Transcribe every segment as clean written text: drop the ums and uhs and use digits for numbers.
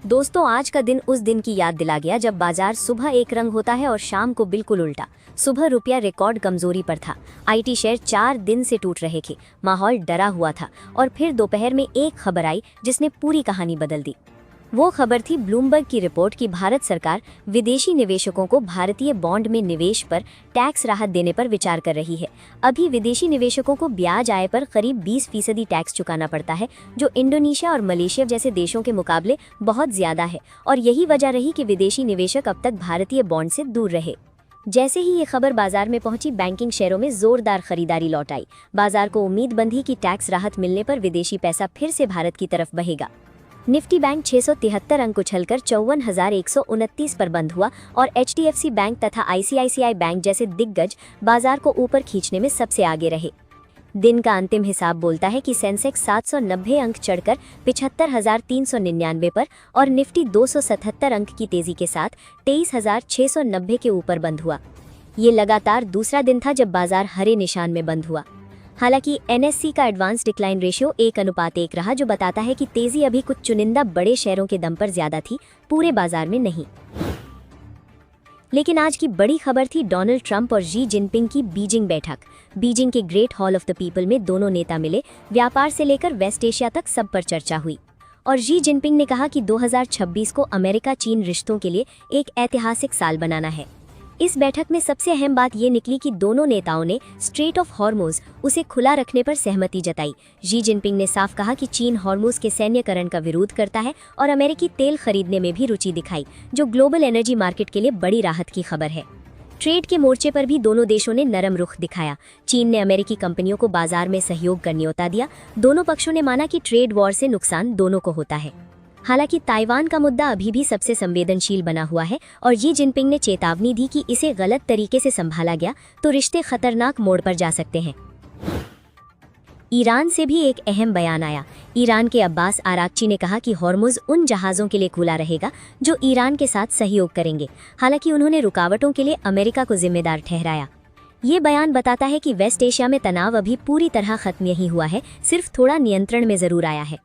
दोस्तों, आज का दिन उस दिन की याद दिला गया जब बाजार सुबह एक रंग होता है और शाम को बिल्कुल उल्टा। सुबह रुपया रिकॉर्ड कमजोरी पर था। आईटी शेयर 4 दिन से टूट रहे थे। माहौल डरा हुआ था और फिर दोपहर में एक खबर आई जिसने पूरी कहानी बदल दी। वो खबर थी ब्लूमबर्ग की रिपोर्ट कि भारत सरकार विदेशी निवेशकों को भारतीय बॉन्ड में निवेश पर टैक्स राहत देने पर विचार कर रही है। अभी विदेशी निवेशकों को ब्याज आय पर करीब 20% टैक्स चुकाना पड़ता है, जो इंडोनेशिया और मलेशिया जैसे देशों के मुकाबले बहुत ज्यादा है। और यही वजह रही कि विदेशी निवेशक अब तक भारतीय बॉन्ड से दूर रहे। जैसे ही ये खबर बाजार में पहुंची, बैंकिंग शेयरों में जोरदार खरीदारी लौट आई। बाजार को उम्मीद बंधी कि टैक्स राहत मिलने पर विदेशी पैसा फिर से भारत की तरफ बहेगा। निफ्टी बैंक 673 अंक उछलकर 54,129 पर बंद हुआ और एचडीएफसी बैंक तथा आईसीआईसीआई बैंक जैसे दिग्गज बाजार को ऊपर खींचने में सबसे आगे रहे। दिन का अंतिम हिसाब बोलता है कि सेंसेक्स 790 अंक चढ़कर 75,399 पर और निफ्टी 277 अंक की तेजी के साथ 23,690 के ऊपर बंद हुआ। ये लगातार दूसरा दिन था जब बाजार हरे निशान में बंद हुआ। हालांकि एनएससी का एडवांस डिक्लाइन रेशियो 1:1 रहा, जो बताता है कि तेजी अभी कुछ चुनिंदा बड़े शेयरों के दम पर ज्यादा थी, पूरे बाजार में नहीं। लेकिन आज की बड़ी खबर थी डोनाल्ड ट्रंप और शी जिनपिंग की बीजिंग बैठक। बीजिंग के great hall of the people में दोनों नेता मिले। व्यापार से लेकर वेस्ट एशिया तक सब पर चर्चा हुई और शी जिनपिंग ने कहा कि 2026 को अमेरिका चीन रिश्तों के लिए एक ऐतिहासिक साल बनाना है। इस बैठक में सबसे अहम बात ये निकली कि दोनों नेताओं ने स्ट्रेट ऑफ हॉर्मुज उसे खुला रखने पर सहमति जताई। शी जिनपिंग ने साफ कहा कि चीन हॉर्मुज के सैन्यकरण का विरोध करता है और अमेरिकी तेल खरीदने में भी रुचि दिखाई, जो ग्लोबल एनर्जी मार्केट के लिए बड़ी राहत की खबर है। ट्रेड के मोर्चे पर भी दोनों देशों ने नरम रुख दिखाया। चीन ने अमेरिकी कंपनियों को बाजार में सहयोग का न्योता दिया। दोनों पक्षों ने माना कि ट्रेड वॉर से नुकसान दोनों को होता है। हालांकि ताइवान का मुद्दा अभी भी सबसे संवेदनशील बना हुआ है और शी जिनपिंग ने चेतावनी दी कि इसे गलत तरीके से संभाला गया तो रिश्ते खतरनाक मोड़ पर जा सकते हैं। ईरान से भी एक अहम बयान आया। ईरान के अब्बास आराक्ची ने कहा कि हॉर्मुज उन जहाज़ों के लिए खुला रहेगा जो ईरान के साथ सहयोग करेंगे। हालांकि उन्होंने रुकावटों के लिए अमेरिका को जिम्मेदार ठहराया। ये बयान बताता है कि वेस्ट एशिया में तनाव अभी पूरी तरह खत्म नहीं हुआ है, सिर्फ थोड़ा नियंत्रण में जरूर आया है।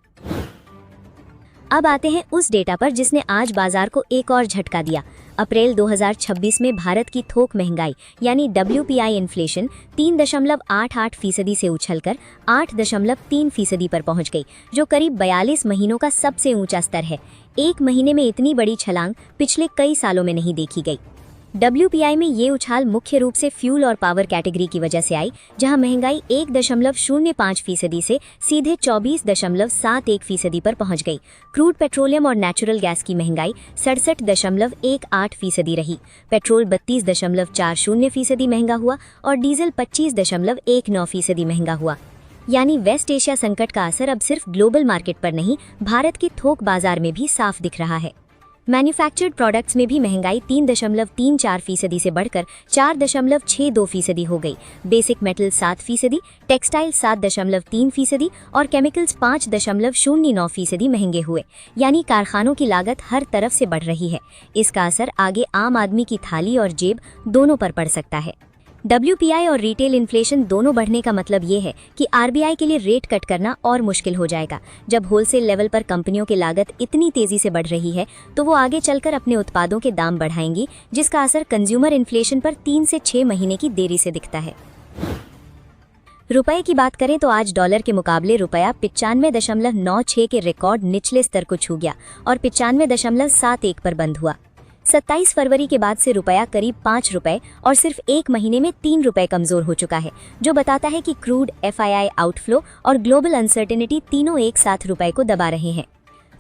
अब आते हैं उस डेटा पर जिसने आज बाजार को एक और झटका दिया। अप्रैल 2026 में भारत की थोक महंगाई यानी WPI इन्फ्लेशन 3.88% से उछलकर 8.3% पर पहुंच गई, जो करीब 42 महीनों का सबसे ऊंचा स्तर है। एक महीने में इतनी बड़ी छलांग पिछले कई सालों में नहीं देखी गई। WPI में ये उछाल मुख्य रूप से फ्यूल और पावर कैटेगरी की वजह से आई, जहां महंगाई 1.05% से सीधे 24.71% पर पहुंच गई। क्रूड पेट्रोलियम और नेचुरल गैस की महंगाई 67.18% रही। पेट्रोल 32.40% महंगा हुआ और डीजल 25.19% महंगा हुआ। यानी वेस्ट एशिया संकट का असर अब सिर्फ ग्लोबल मार्केट पर नहीं, भारत के थोक बाजार में भी साफ दिख रहा है। मैन्युफैक्चर्ड प्रोडक्ट्स में भी महंगाई 3.34% से बढ़कर 4.62% हो गई। बेसिक मेटल 7%, टेक्सटाइल 7.3% और केमिकल्स 5.09% महंगे हुए। यानी कारखानों की लागत हर तरफ से बढ़ रही है। इसका असर आगे आम आदमी की थाली और जेब दोनों पर पड़ सकता है। WPI और रिटेल इन्फ्लेशन दोनों बढ़ने का मतलब ये है कि RBI के लिए रेट कट करना और मुश्किल हो जाएगा। जब होलसेल लेवल पर कंपनियों की लागत इतनी तेजी से बढ़ रही है तो वो आगे चलकर अपने उत्पादों के दाम बढ़ाएंगी, जिसका असर कंज्यूमर इन्फ्लेशन पर 3 से 6 महीने की देरी से दिखता है। रुपए की बात करें तो आज डॉलर के मुकाबले रुपया 95.96 के रिकॉर्ड निचले स्तर को छू गया और 95.71 पर बंद हुआ। 27 फरवरी के बाद से रुपया करीब 5 रुपए और सिर्फ एक महीने में 3 रुपए कमजोर हो चुका है, जो बताता है कि क्रूड, FII आउटफ्लो और ग्लोबल अनसर्टेनिटी तीनों एक साथ रुपए को दबा रहे हैं।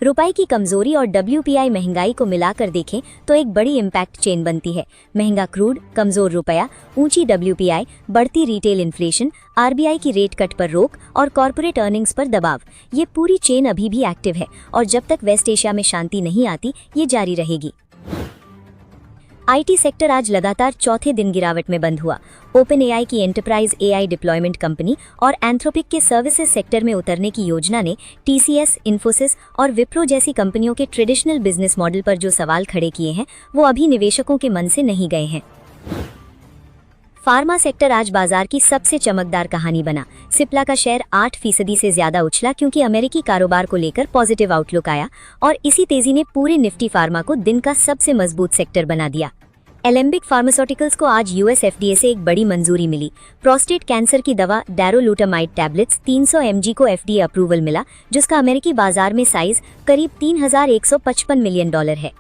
रुपए की कमजोरी और WPI महंगाई को मिलाकर देखें तो एक बड़ी इम्पैक्ट चेन बनती है। महंगा क्रूड, कमजोर रुपया, ऊंची WPI, बढ़ती रिटेल इन्फ्लेशन, RBI की रेट कट पर रोक और कॉर्पोरेट अर्निंग्स पर दबाव। ये पूरी चेन अभी भी एक्टिव है और जब तक वेस्ट एशिया में शांति नहीं आती, ये जारी रहेगी। IT सेक्टर आज लगातार चौथे दिन गिरावट में बंद हुआ। OpenAI की एंटरप्राइज AI डिप्लॉयमेंट कंपनी और एंथ्रोपिक के सर्विसेज सेक्टर में उतरने की योजना ने TCS, इन्फोसिस और विप्रो जैसी कंपनियों के ट्रेडिशनल बिजनेस मॉडल पर जो सवाल खड़े किए हैं, वो अभी निवेशकों के मन से नहीं गए हैं। फार्मा सेक्टर आज बाजार की सबसे चमकदार कहानी बना। सिप्ला का शेयर 8% से ज्यादा उछला क्योंकि अमेरिकी कारोबार को लेकर पॉजिटिव आउटलुक आया और इसी तेजी ने पूरे निफ्टी फार्मा को दिन का सबसे मजबूत सेक्टर बना दिया। एलेम्बिक फार्मास्यूटिकल्स को आज यूएस एफडीए से एक बड़ी मंजूरी मिली। प्रोस्टेट कैंसर की दवा डेरोलूटामाइड टैबलेट्स 300 mg को एफडीए अप्रूवल मिला, जिसका अमेरिकी बाजार में साइज करीब $3,155 मिलियन है।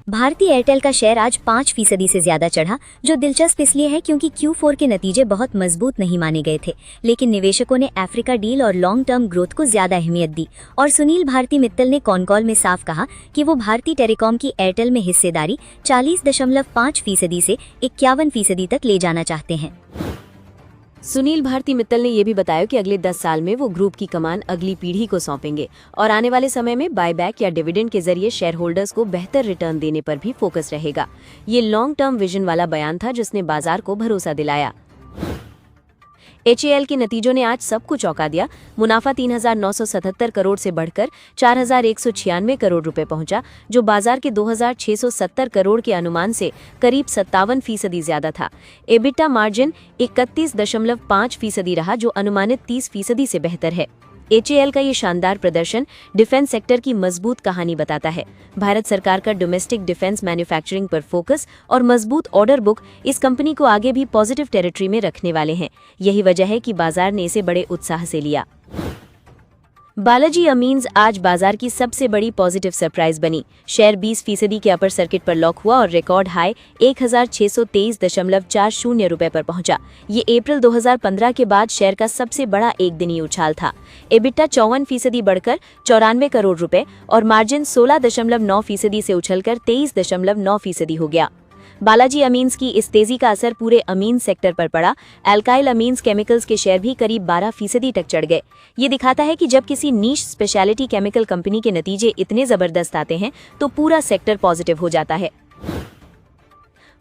भारतीय एयरटेल का शेयर आज 5% से ज्यादा चढ़ा, जो दिलचस्प इसलिए है क्योंकि Q4 के नतीजे बहुत मजबूत नहीं माने गए थे, लेकिन निवेशकों ने अफ्रीका डील और लॉन्ग टर्म ग्रोथ को ज्यादा अहमियत दी। और सुनील भारती मित्तल ने कॉनकॉल में साफ कहा कि वो भारती टेलीकॉम की एयरटेल में हिस्सेदारी 40.5% से 51% तक ले जाना चाहते हैं। सुनील भारती मित्तल ने यह भी बताया कि अगले 10 साल में वो ग्रुप की कमान अगली पीढ़ी को सौंपेंगे और आने वाले समय में बायबैक या डिविडेंड के जरिए शेयर होल्डर्स को बेहतर रिटर्न देने पर भी फोकस रहेगा। ये लॉन्ग टर्म विजन वाला बयान था जिसने बाजार को भरोसा दिलाया। HAL के नतीजों ने आज सबको चौंका दिया। मुनाफा 3,977 करोड़ से बढ़कर 4,196 करोड़ रुपए पहुंचा, जो बाजार के 2,670 करोड़ के अनुमान से करीब 57% ज्यादा था। एबिटा मार्जिन 31.5% रहा, जो अनुमानित 30% से बेहतर है। HAL का ये शानदार प्रदर्शन डिफेंस सेक्टर की मजबूत कहानी बताता है। भारत सरकार का डोमेस्टिक डिफेंस मैन्युफैक्चरिंग पर फोकस और मजबूत ऑर्डर बुक इस कंपनी को आगे भी पॉजिटिव टेरिटरी में रखने वाले हैं। यही वजह है कि बाजार ने इसे बड़े उत्साह से लिया। बालाजी अमीन्स आज बाजार की सबसे बड़ी पॉजिटिव सरप्राइज बनी। शेयर 20% के अपर सर्किट पर लॉक हुआ और रिकॉर्ड हाई 1,623.40 रुपए पर पहुंचा। ये अप्रैल 2015 के बाद शेयर का सबसे बड़ा एक दिनी उछाल था। एबिटा 54% बढ़कर 94 करोड़ रुपए और मार्जिन 16.9% से उछलकर 23.9% हो गया। बालाजी अमीन्स की इस तेजी का असर पूरे अमीन सेक्टर पर पड़ा। एल्काइल अमीन्स केमिकल्स के शेयर भी करीब 12% तक चढ़ गए। ये दिखाता है कि जब किसी नीश स्पेशलिटी केमिकल कंपनी के नतीजे इतने जबरदस्त आते हैं तो पूरा सेक्टर पॉजिटिव हो जाता है।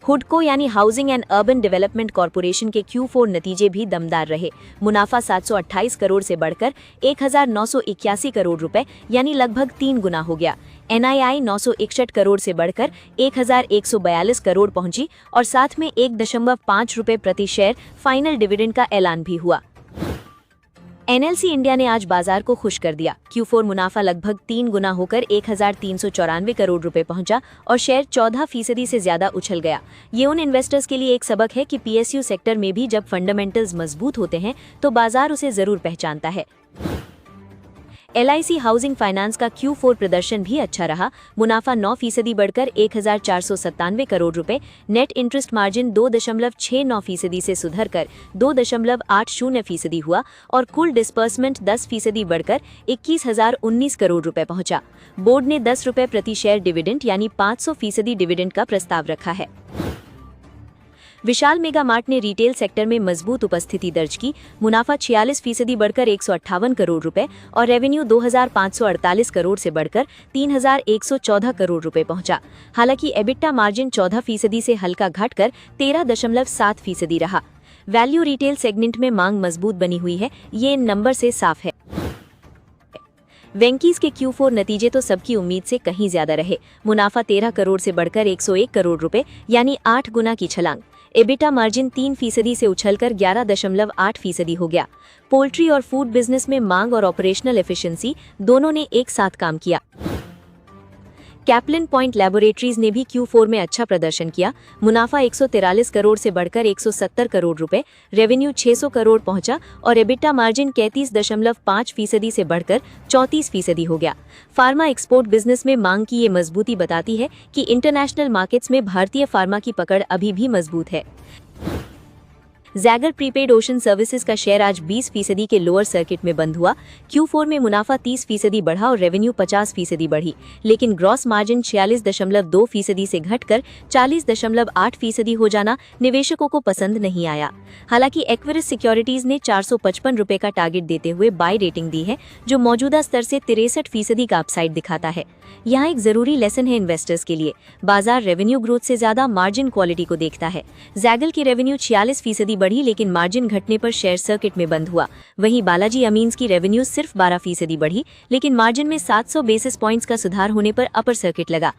हुडको यानी housing and urban development corporation के Q4 नतीजे भी दमदार रहे। मुनाफा 728 करोड़ से बढ़कर 1,981 करोड़ रुपए यानी लगभग 3 गुना हो गया। NII 961 करोड़ से बढ़कर 1,142 करोड़ पहुंची और साथ में 1.5 रुपए प्रति शेयर फाइनल डिविडेंड का ऐलान भी हुआ। NLC इंडिया ने आज बाजार को खुश कर दिया। Q4 मुनाफा लगभग 3 गुना होकर 1,394 करोड़ रुपए पहुंचा और शेयर 14% से ज्यादा उछल गया। ये उन इन्वेस्टर्स के लिए एक सबक है कि PSU सेक्टर में भी जब फंडामेंटल्स मजबूत होते हैं तो बाजार उसे जरूर पहचानता है। LIC हाउसिंग फाइनेंस का Q4 प्रदर्शन भी अच्छा रहा। मुनाफा 9% बढ़कर 1,497 करोड़ रुपए, नेट इंटरेस्ट मार्जिन 2.69% से सुधरकर 2.80% हुआ और कुल डिस्बर्समेंट 10% बढ़कर 21,019 करोड़ रुपए पहुंचा। बोर्ड ने 10 रुपए प्रति शेयर डिविडेंड यानी 500% डिविडेंड का प्रस्ताव रखा है। विशाल मेगा मार्ट ने रिटेल सेक्टर में मजबूत उपस्थिति दर्ज की। मुनाफा 46% बढ़कर 158 करोड़ रुपए और रेवेन्यू 2,548 करोड़ से बढ़कर 3,114 करोड़ रुपए पहुंचा। हालांकि एबिटा मार्जिन 14% से हल्का घटकर 13.7% रहा। वैल्यू रिटेल सेगमेंट में मांग मजबूत बनी हुई है, ये इन नंबर से साफ है। वेंकीज के Q4 नतीजे तो सबकी उम्मीद से कहीं ज्यादा रहे। मुनाफा 13 करोड़ से बढ़कर 101 करोड़ रुपए यानी 8 गुना की छलांग। एबिटा मार्जिन 3% से उछलकर 11.8% हो गया। पोल्ट्री और फूड बिजनेस में मांग और ऑपरेशनल एफिशिएंसी दोनों ने एक साथ काम किया। कैप्लिन पॉइंट लैबोरेटरीज ने भी Q4 में अच्छा प्रदर्शन किया। मुनाफा 143 करोड़ से बढ़कर 170 करोड़ रुपए, रेवेन्यू 600 करोड़ पहुंचा और एबिटा मार्जिन 33.5% से बढ़कर 34% हो गया। फार्मा एक्सपोर्ट बिजनेस में मांग की ये मजबूती बताती है कि इंटरनेशनल मार्केट्स में भारतीय फार्मा की पकड़ अभी भी मजबूत है। जैगर प्रीपेड ओशन सर्विसेज का शेयर आज 20% के लोअर सर्किट में बंद हुआ। Q4 में मुनाफा 30% बढ़ा और रेवेन्यू 50% बढ़ी, लेकिन ग्रॉस मार्जिन 46.2% से घटकर 40.8% हो जाना निवेशकों को पसंद नहीं आया। हालांकि एक्विरिस सिक्योरिटीज ने 455 रुपए का टारगेट देते हुए बाय रेटिंग दी है, जो मौजूदा स्तर से 63% का अपसाइड दिखाता है। यहाँ एक जरूरी लेसन है इन्वेस्टर्स के लिए, बाजार रेवेन्यू ग्रोथ से ज्यादा मार्जिन क्वालिटी को देखता है। जैगल की रेवेन्यू 46% बढ़ी, लेकिन मार्जिन घटने पर शेयर सर्किट में बंद हुआ। वहीं बालाजी अमीन्स की रेवेन्यू सिर्फ 12% बढ़ी, लेकिन मार्जिन में 700 बेसिस पॉइंट्स का सुधार होने पर अपर सर्किट लगा।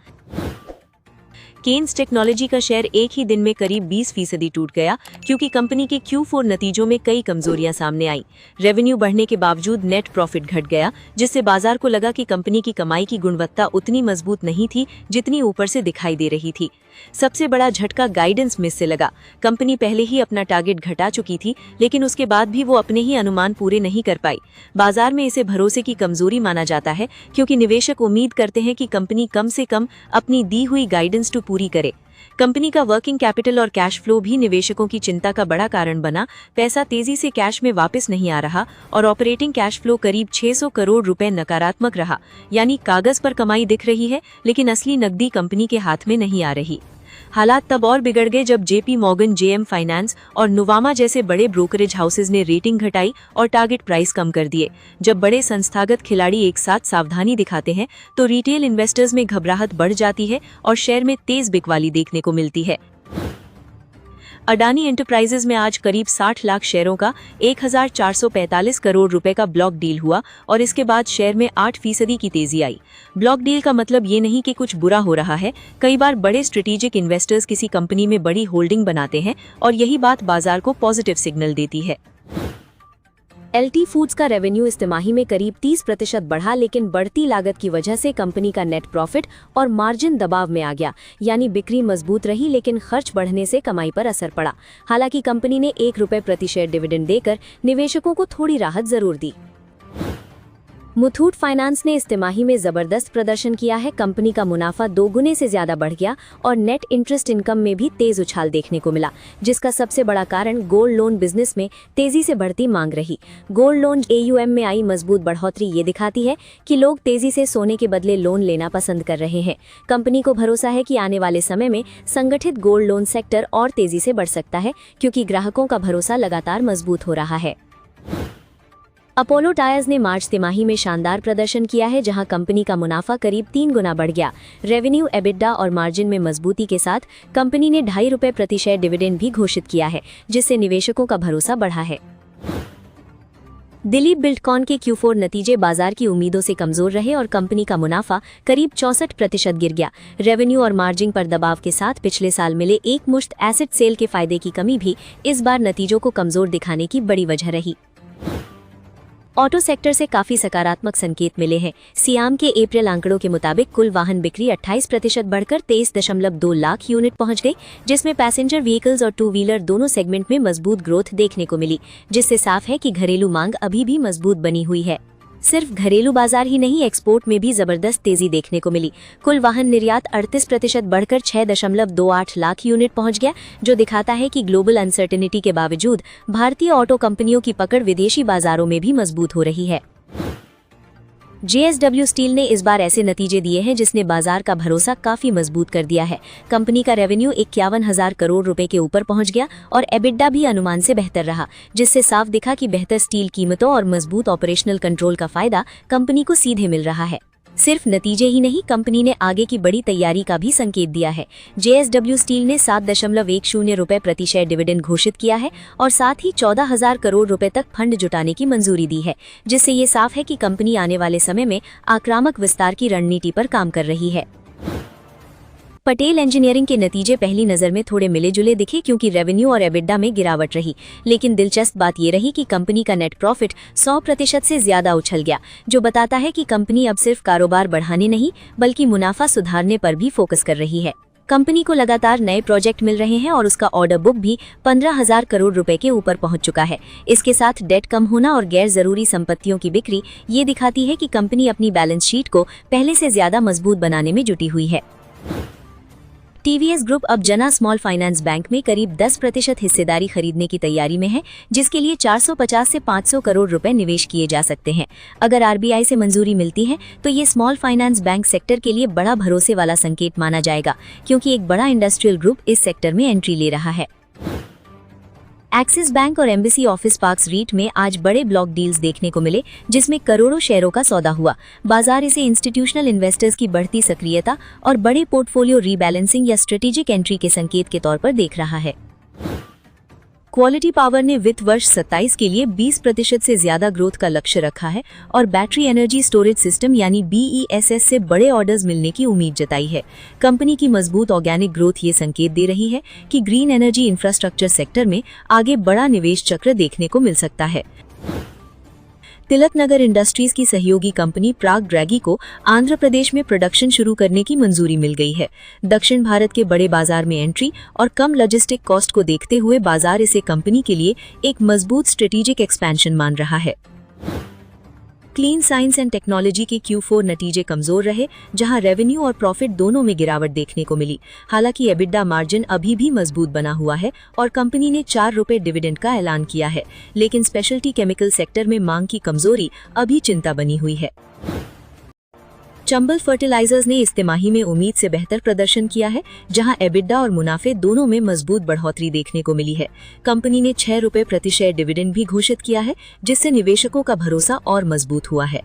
केन्स टेक्नोलॉजी का शेयर एक ही दिन में करीब 20% टूट गया क्योंकि कंपनी के Q4 नतीजों में कई कमजोरियां सामने आई। रेवेन्यू बढ़ने के बावजूद नेट प्रॉफिट घट गया, जिससे बाजार को लगा कि कंपनी की कमाई की गुणवत्ता उतनी मजबूत नहीं थी जितनी ऊपर से दिखाई दे रही थी। सबसे बड़ा झटका गाइडेंस मिस से लगा। कंपनी पहले ही अपना टारगेट घटा चुकी थी, लेकिन उसके बाद भी वो अपने ही अनुमान पूरे नहीं कर पाई। बाजार में इसे भरोसे की कमजोरी माना जाता है क्योंकि निवेशक उम्मीद करते हैं कि कंपनी कम से कम अपनी दी हुई गाइडेंस तो पूरी करे। कंपनी का वर्किंग कैपिटल और कैश फ्लो भी निवेशकों की चिंता का बड़ा कारण बना। पैसा तेजी से कैश में वापस नहीं आ रहा और ऑपरेटिंग कैश फ्लो करीब 600 करोड़ रुपए नकारात्मक रहा, यानी कागज पर कमाई दिख रही है लेकिन असली नकदी कंपनी के हाथ में नहीं आ रही। हालात तब और बिगड़ गए जब JP मॉर्गन, JM फाइनेंस और नुवामा जैसे बड़े ब्रोकरेज हाउसेज ने रेटिंग घटाई और टारगेट प्राइस कम कर दिए। जब बड़े संस्थागत खिलाड़ी एक साथ सावधानी दिखाते हैं तो रिटेल इन्वेस्टर्स में घबराहट बढ़ जाती है और शेयर में तेज बिकवाली देखने को मिलती है। अडानी एंटरप्राइजेज में आज करीब 60 लाख शेयरों का 1445 करोड़ रुपए का ब्लॉक डील हुआ और इसके बाद शेयर में 8% की तेजी आई। ब्लॉक डील का मतलब ये नहीं कि कुछ बुरा हो रहा है। कई बार बड़े स्ट्रेटेजिक इन्वेस्टर्स किसी कंपनी में बड़ी होल्डिंग बनाते हैं और यही बात बाजार को पॉजिटिव सिग्नल देती है। LT फूड्स का रेवेन्यू इस तिमाही में करीब 30% बढ़ा, लेकिन बढ़ती लागत की वजह से कंपनी का नेट प्रॉफिट और मार्जिन दबाव में आ गया, यानी बिक्री मजबूत रही लेकिन खर्च बढ़ने से कमाई पर असर पड़ा। हालांकि कंपनी ने ₹1 प्रति शेयर डिविडेंड देकर निवेशकों को थोड़ी राहत जरूर दी। मुथूट फाइनेंस ने इस तिमाही में जबरदस्त प्रदर्शन किया है। कंपनी का मुनाफा 2 गुने से ज्यादा बढ़ गया और नेट इंटरेस्ट इनकम में भी तेज उछाल देखने को मिला, जिसका सबसे बड़ा कारण गोल्ड लोन बिजनेस में तेजी से बढ़ती मांग रही। गोल्ड लोन AUM में आई मजबूत बढ़ोतरी ये दिखाती है कि लोग तेजी से सोने के बदले लोन लेना पसंद कर रहे हैं। कंपनी को भरोसा है कि आने वाले समय में संगठित गोल्ड लोन सेक्टर और तेजी से बढ़ सकता है क्योंकि ग्राहकों का भरोसा लगातार मजबूत हो रहा है। अपोलो टायर्स ने मार्च तिमाही में शानदार प्रदर्शन किया है, जहां कंपनी का मुनाफा करीब 3 गुना बढ़ गया। रेवेन्यू, एबिटडा और मार्जिन में मजबूती के साथ कंपनी ने ₹2.5 प्रति शेयर डिविडेंड भी घोषित किया है, जिससे निवेशकों का भरोसा बढ़ा है। दिलीप बिल्डकॉन के Q4 नतीजे बाजार की उम्मीदों से कमजोर रहे और कंपनी का मुनाफा करीब 64% गिर गया। रेवेन्यू और मार्जिन पर दबाव के साथ पिछले साल मिले एक मुश्त एसेट सेल के फायदे की कमी भी इस बार नतीजों को कमजोर दिखाने की बड़ी वजह रही। ऑटो सेक्टर से काफी सकारात्मक संकेत मिले हैं। सियाम के अप्रैल आंकड़ों के मुताबिक कुल वाहन बिक्री 28% बढ़कर 23.2 लाख यूनिट पहुंच गई, जिसमें पैसेंजर व्हीकल्स और 2 व्हीलर दोनों सेगमेंट में मजबूत ग्रोथ देखने को मिली, जिससे साफ है कि घरेलू मांग अभी भी मजबूत बनी हुई है। सिर्फ घरेलू बाजार ही नहीं, एक्सपोर्ट में भी जबरदस्त तेजी देखने को मिली। कुल वाहन निर्यात 38% बढ़कर 6.28 लाख यूनिट पहुंच गया, जो दिखाता है कि ग्लोबल अनसर्टेनिटी के बावजूद भारतीय ऑटो कंपनियों की पकड़ विदेशी बाजारों में भी मजबूत हो रही है। JSW स्टील ने इस बार ऐसे नतीजे दिए हैं जिसने बाजार का भरोसा काफी मजबूत कर दिया है। कंपनी का रेवेन्यू 51,000 करोड़ रुपए के ऊपर पहुंच गया और एबिटडा भी अनुमान से बेहतर रहा, जिससे साफ दिखा कि बेहतर स्टील कीमतों और मजबूत ऑपरेशनल कंट्रोल का फायदा कंपनी को सीधे मिल रहा है। सिर्फ नतीजे ही नहीं, कंपनी ने आगे की बड़ी तैयारी का भी संकेत दिया है। JSW स्टील ने ₹7.10 प्रति शेयर डिविडेंड घोषित किया है और साथ ही 14,000 करोड़ रुपए तक फंड जुटाने की मंजूरी दी है, जिससे ये साफ है कि कंपनी आने वाले समय में आक्रामक विस्तार की रणनीति पर काम कर रही है। पटेल इंजीनियरिंग के नतीजे पहली नजर में थोड़े मिले जुले दिखे क्योंकि रेवेन्यू और एबिटडा में गिरावट रही, लेकिन दिलचस्प बात ये रही कि कंपनी का नेट प्रॉफिट 100% से ज्यादा उछल गया, जो बताता है कि कंपनी अब सिर्फ कारोबार बढ़ाने नहीं बल्कि मुनाफा सुधारने पर भी फोकस कर रही है। कंपनी को लगातार नए प्रोजेक्ट मिल रहे हैं और उसका ऑर्डर बुक भी 15,000 करोड़ रुपए के ऊपर पहुंच चुका है। इसके साथ डेट कम होना और गैर जरूरी संपत्तियों की बिक्री ये दिखाती है कि कंपनी अपनी बैलेंस शीट को पहले से ज्यादा मजबूत बनाने में जुटी हुई है। TVS ग्रुप अब जना स्मॉल फाइनेंस बैंक में करीब 10% हिस्सेदारी खरीदने की तैयारी में है, जिसके लिए 450 से 500 करोड़ रुपए निवेश किए जा सकते हैं। अगर RBI से मंजूरी मिलती है तो ये स्मॉल फाइनेंस बैंक सेक्टर के लिए बड़ा भरोसे वाला संकेत माना जाएगा, क्योंकि एक बड़ा इंडस्ट्रियल ग्रुप इस सेक्टर में एंट्री ले रहा है। एक्सिस बैंक और एम्बेसी ऑफिस पार्क्स रीट में आज बड़े ब्लॉक डील्स देखने को मिले, जिसमें करोड़ों शेयरों का सौदा हुआ। बाजार इसे इंस्टीट्यूशनल इन्वेस्टर्स की बढ़ती सक्रियता और बड़े पोर्टफोलियो रीबैलेंसिंग या स्ट्रेटेजिक एंट्री के संकेत के तौर पर देख रहा है। क्वालिटी पावर ने वित्त वर्ष 27 के लिए 20% से ज्यादा ग्रोथ का लक्ष्य रखा है और बैटरी एनर्जी स्टोरेज सिस्टम यानी BESS से बड़े ऑर्डर्स मिलने की उम्मीद जताई है। कंपनी की मजबूत ऑर्गेनिक ग्रोथ ये संकेत दे रही है कि ग्रीन एनर्जी इंफ्रास्ट्रक्चर सेक्टर में आगे बड़ा निवेश चक्र देखने को मिल सकता है। तिलक नगर इंडस्ट्रीज की सहयोगी कंपनी प्राग ड्रैगी को आंध्र प्रदेश में प्रोडक्शन शुरू करने की मंजूरी मिल गई है। दक्षिण भारत के बड़े बाजार में एंट्री और कम लॉजिस्टिक कॉस्ट को देखते हुए बाजार इसे कंपनी के लिए एक मजबूत स्ट्रेटेजिक एक्सपेंशन मान रहा है। क्लीन साइंस एंड टेक्नोलॉजी के Q4 नतीजे कमजोर रहे, जहां रेवेन्यू और प्रॉफिट दोनों में गिरावट देखने को मिली। हालांकि एबिडा मार्जिन अभी भी मजबूत बना हुआ है और कंपनी ने 4 रुपये डिविडेंड का ऐलान किया है, लेकिन स्पेशलिटी केमिकल सेक्टर में मांग की कमजोरी अभी चिंता बनी हुई है। चंबल फर्टिलाइजर्स ने इस तिमाही में उम्मीद से बेहतर प्रदर्शन किया है, जहां एबिडा और मुनाफे दोनों में मजबूत बढ़ोतरी देखने को मिली है। कंपनी ने 6 रुपये प्रति शेयर डिविडेंड भी घोषित किया है, जिससे निवेशकों का भरोसा और मजबूत हुआ है।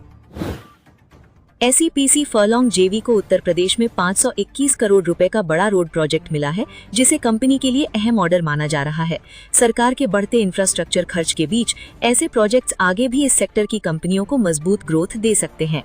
SEPC फर्लोंग जेवी को उत्तर प्रदेश में 521 करोड़ रुपए का बड़ा रोड प्रोजेक्ट मिला है, जिसे कंपनी के लिए अहम ऑर्डर माना जा रहा है। सरकार के बढ़ते इंफ्रास्ट्रक्चर खर्च के बीच ऐसे प्रोजेक्ट्स आगे भी इस सेक्टर की कंपनियों को मजबूत ग्रोथ दे सकते हैं।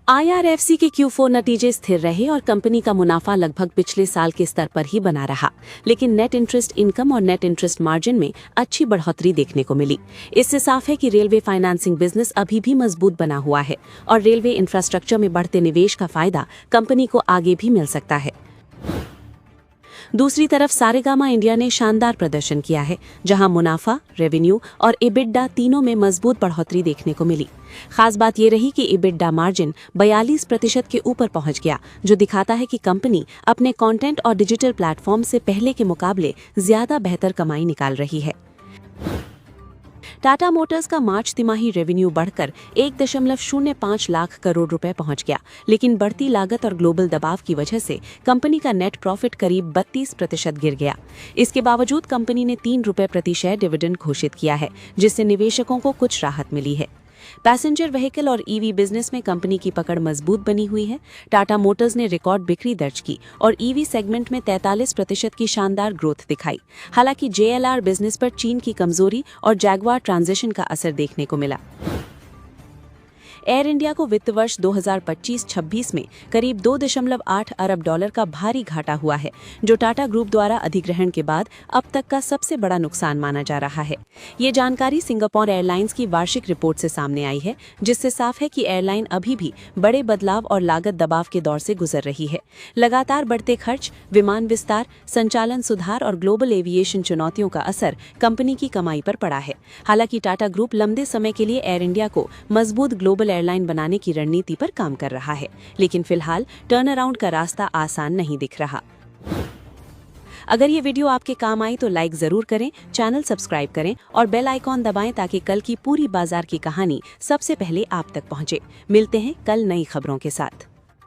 IRFC के Q4 नतीजे स्थिर रहे और कंपनी का मुनाफा लगभग पिछले साल के स्तर पर ही बना रहा, लेकिन नेट इंटरेस्ट इनकम और नेट इंटरेस्ट मार्जिन में अच्छी बढ़ोतरी देखने को मिली। इससे साफ है कि रेलवे फाइनेंसिंग बिजनेस अभी भी मजबूत बना हुआ है और रेलवे इंफ्रास्ट्रक्चर में बढ़ते निवेश का फायदा कंपनी को आगे भी मिल सकता है। दूसरी तरफ सारेगामा इंडिया ने शानदार प्रदर्शन किया है, जहां मुनाफा, रेवेन्यू और एबिडा तीनों में मजबूत बढ़ोतरी देखने को मिली। खास बात ये रही कि एबिडा मार्जिन 42% के ऊपर पहुंच गया, जो दिखाता है कि कंपनी अपने कंटेंट और डिजिटल प्लेटफॉर्म से पहले के मुकाबले ज्यादा बेहतर कमाई निकाल रही है। टाटा मोटर्स का मार्च तिमाही रेवेन्यू बढ़कर 1.05 लाख करोड़ रुपए पहुंच गया, लेकिन बढ़ती लागत और ग्लोबल दबाव की वजह से कंपनी का नेट प्रॉफिट करीब 32% गिर गया। इसके बावजूद कंपनी ने 3 रुपये प्रति शेयर डिविडेंड घोषित किया है, जिससे निवेशकों को कुछ राहत मिली है। पैसेंजर व्हीकल और EV बिजनेस में कंपनी की पकड़ मजबूत बनी हुई है। टाटा मोटर्स ने रिकॉर्ड बिक्री दर्ज की और EV सेगमेंट में 43% की शानदार ग्रोथ दिखाई। हालांकि JLR बिजनेस पर चीन की कमजोरी और जैगवार ट्रांजिशन का असर देखने को मिला। एयर इंडिया को वित्त वर्ष 2025-26 में करीब 2.8 अरब डॉलर का भारी घाटा हुआ है, जो टाटा ग्रुप द्वारा अधिग्रहण के बाद अब तक का सबसे बड़ा नुकसान माना जा रहा है। ये जानकारी सिंगापुर एयरलाइंस की वार्षिक रिपोर्ट से सामने आई है, जिससे साफ है कि एयरलाइन अभी भी बड़े बदलाव और लागत दबाव के दौर से गुजर रही है। लगातार बढ़ते खर्च, विमान विस्तार, संचालन सुधार और ग्लोबल एविएशन चुनौतियों का असर कंपनी की कमाई पर पड़ा है। हालांकि टाटा ग्रुप लंबे समय के लिए एयर इंडिया को मजबूत ग्लोबल एयरलाइन बनाने की रणनीति पर काम कर रहा है, लेकिन फिलहाल टर्न अराउंड का रास्ता आसान नहीं दिख रहा। अगर ये वीडियो आपके काम आई तो लाइक जरूर करें, चैनल सब्सक्राइब करें और बेल आइकॉन दबाएं ताकि कल की पूरी बाजार की कहानी सबसे पहले आप तक पहुंचे। मिलते हैं कल नई खबरों के साथ।